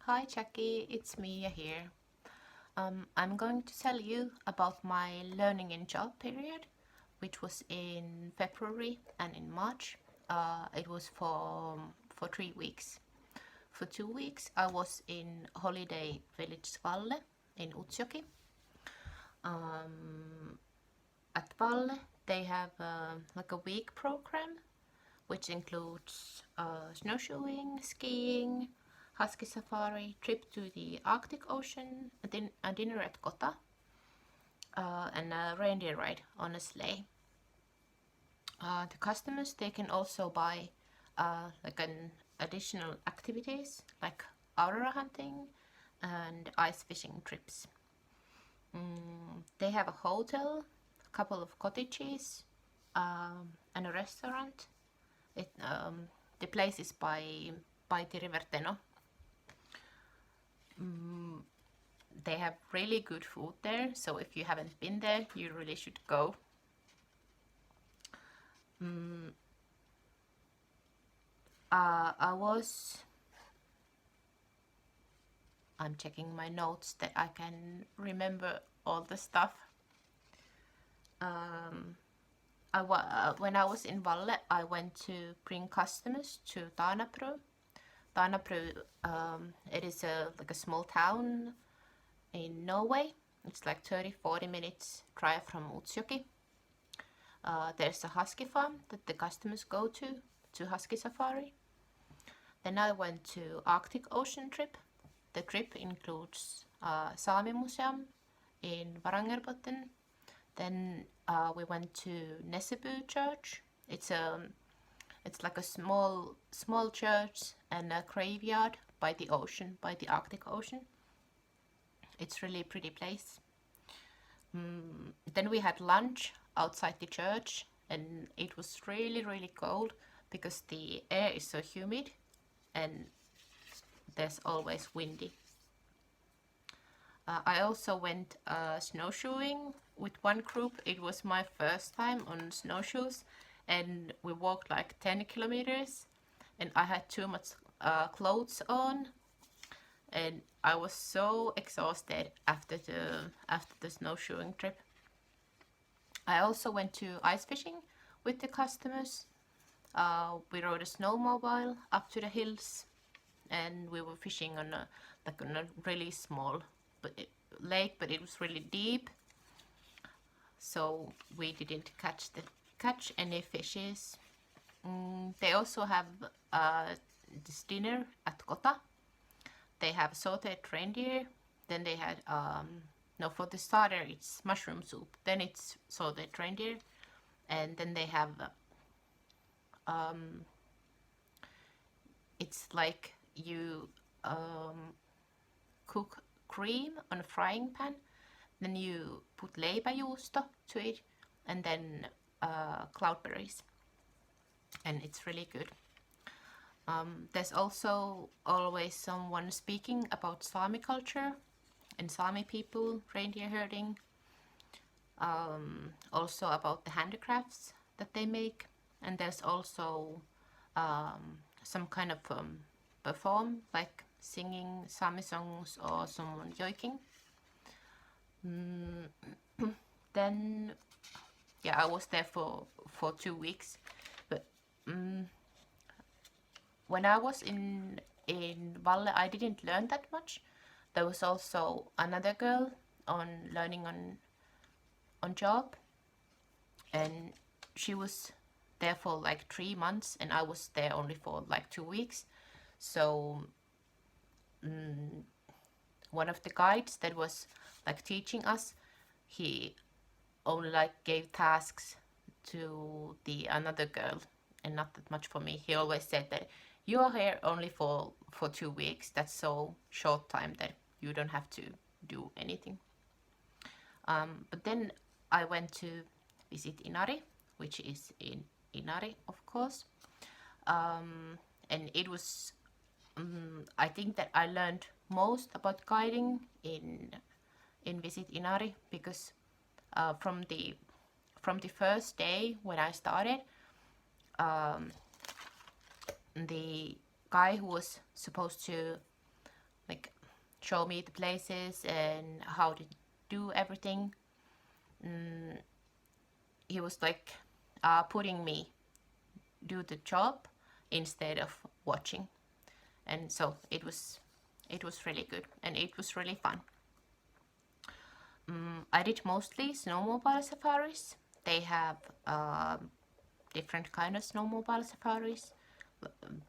Hi Jackie, it's Mia here. I'm going to tell you about my learning and job period, which was in February and in March. It was for 3 weeks. For 2 weeks, I was in holiday village Valle in Utsjoki. At Valle, they have like a week program, which includes snowshoeing, skiing, husky safari, trip to the Arctic Ocean, a dinner at Kota, and a reindeer ride on a sleigh. The customers, they can also buy like an additional activities like aurora hunting and ice fishing trips. They have a hotel, a couple of cottages, and a restaurant. The place is by the river Teno. They have really good food there, so if you haven't been there, you really should go. I'm checking my notes that I can remember all the stuff. When I was in Valle, I went to bring customers to Taanapro. Taanapro, it is like a small town in Norway. It's like 30-40 minutes drive from Utsjoki. There's a husky farm that the customers go to husky safari. Then I went to Arctic Ocean trip. The trip includes Sami Museum in Varangerbotn. Then we went to Nesseby Church. It's like a small church and a graveyard by the ocean, by the Arctic Ocean. It's really a pretty place. Then we had lunch outside the church, and it was really cold because the air is so humid and there's always windy. I also went snowshoeing with one group. It was my first time on snowshoes, and we walked like 10 kilometers, and I had too much clothes on, and I was so exhausted after the snowshoeing trip. I also went to ice fishing with the customers. We rode a snowmobile up to the hills, and we were fishing on a really small lake, but it was really deep, so we didn't catch any fishes. They also have this dinner at Kota. They have sauteed reindeer. Then they had no, for the starter it's mushroom soup. Then it's sauteed reindeer, and then they have it's like you cook cream on a frying pan, then you put leipäjuusto to it, and then cloudberries, and it's really good. There's also always someone speaking about Sami culture and Sami people, reindeer herding, also about the handicrafts that they make, and there's also some kind of perform, like singing Sami songs or someone joiking. Then yeah, I was there for 2 weeks, but when I was in Valle, I didn't learn that much. There was also another girl on learning on job, and she was there for like 3 months, and I was there only for like 2 weeks. So one of the guides that was like teaching us, he only like gave tasks to the another girl and not that much for me. He always said that you are here only for 2 weeks. That's so short time that you don't have to do anything. But then I went to visit Inari, which is in Inari, of course. And it was, I think that I learned most about guiding in Visit Inari, because from the first day when I started, the guy who was supposed to like show me the places and how to do everything. He was like putting me do the job instead of watching, and so it was really good and it was really fun. I did mostly snowmobile safaris. They have different kind of snowmobile safaris.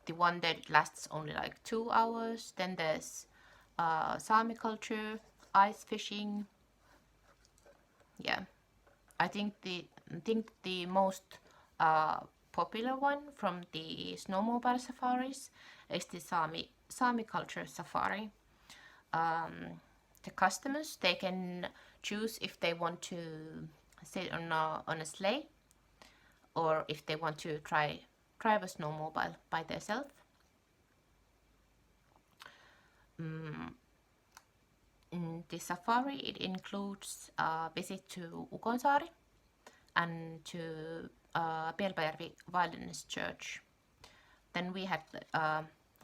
The one that lasts only like 2 hours. Then there's Sami culture, ice fishing. Yeah, I think the most popular one from the snowmobile safaris is the Sami culture safari. The customers, they can choose if they want to sit on a sleigh or if they want to drive a snowmobile by themselves. The safari, it includes a visit to Ukonsaari and to Pelpäjärvi Wilderness Church. Then we had,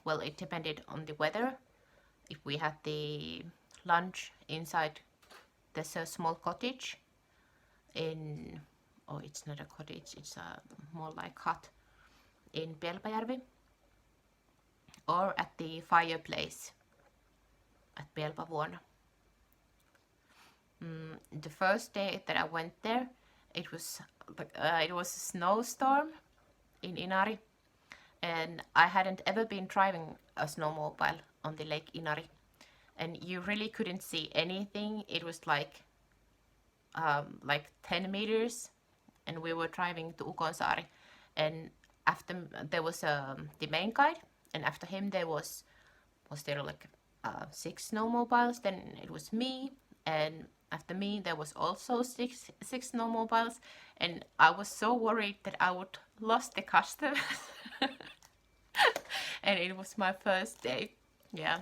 well, it depended on the weather. If we had the lunch inside, there's a small cottage in, oh, it's not a cottage, it's a more like hut in Pelpäjärvi, or at the fireplace at Pelpävuona. The first day that I went there, it was a snowstorm in Inari, and I hadn't ever been driving a snowmobile on the Lake Inari, and you really couldn't see anything. It was like 10 meters, and we were driving to Ukonsaari, and after there was the main guide, and after him there was there like 6 snowmobiles. Then it was me, and after me there was also six snowmobiles, and I was so worried that I would lost the customers. And it was my first day. Yeah,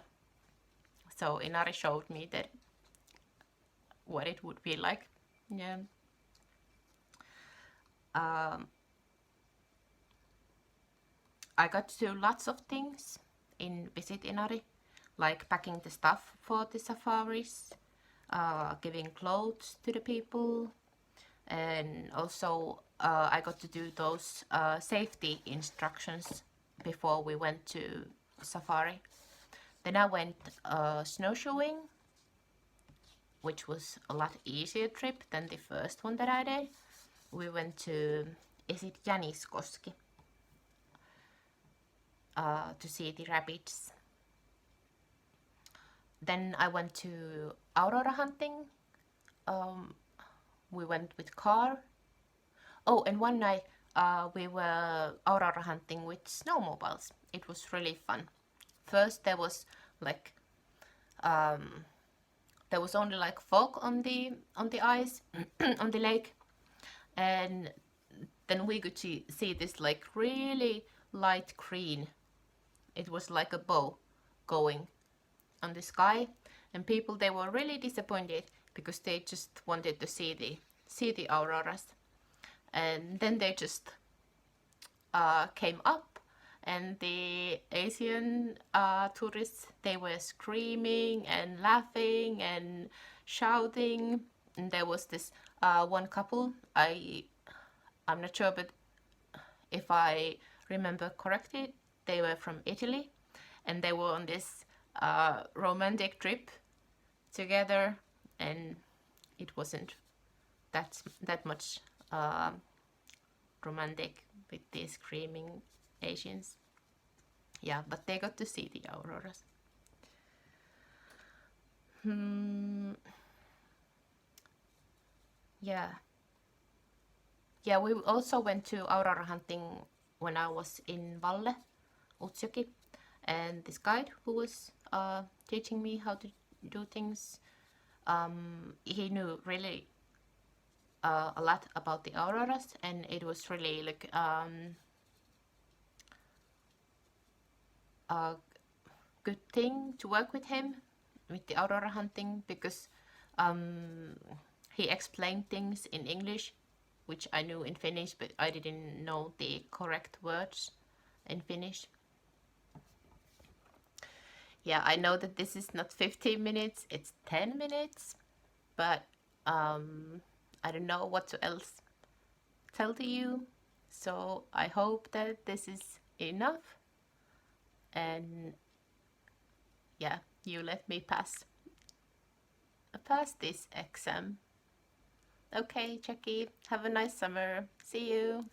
so Inari showed me that what it would be like. Yeah. I got to do lots of things in Visit Inari, like packing the stuff for the safaris, giving clothes to the people, and also I got to do those safety instructions before we went to safari. Then I went snowshoeing, which was a lot easier trip than the first one that I did. We went to Jäniskoski to see the rabbits. Then I went to aurora hunting. We went with car. Oh, and one night we were aurora hunting with snowmobiles. It was really fun. First there was like there was only like fog on the ice on the lake, and then we could see this like really light green. It was like a bow going on the sky, and people, they were really disappointed because they just wanted to see the auroras, and then they just came up, and the Asian tourists, they were screaming and laughing and shouting, and there was this one couple, I'm not sure, but if I remember correctly, they were from Italy, and they were on this romantic trip together, and it wasn't that much romantic with these screaming Asians. Yeah, but they got to see the auroras. Yeah. Yeah, we also went to aurora hunting when I was in Valle, Utsjoki, and this guide who was teaching me how to do things, he knew really a lot about the auroras, and it was really like a good thing to work with him with the aurora hunting, because he explained things in English, which I knew in Finnish, but I didn't know the correct words in Finnish. Yeah, I know that this is not 15 minutes, it's 10 minutes, but I don't know what to else tell to you. So I hope that this is enough, and yeah, you let me pass this exam. Okay, Jackie, have a nice summer. See you.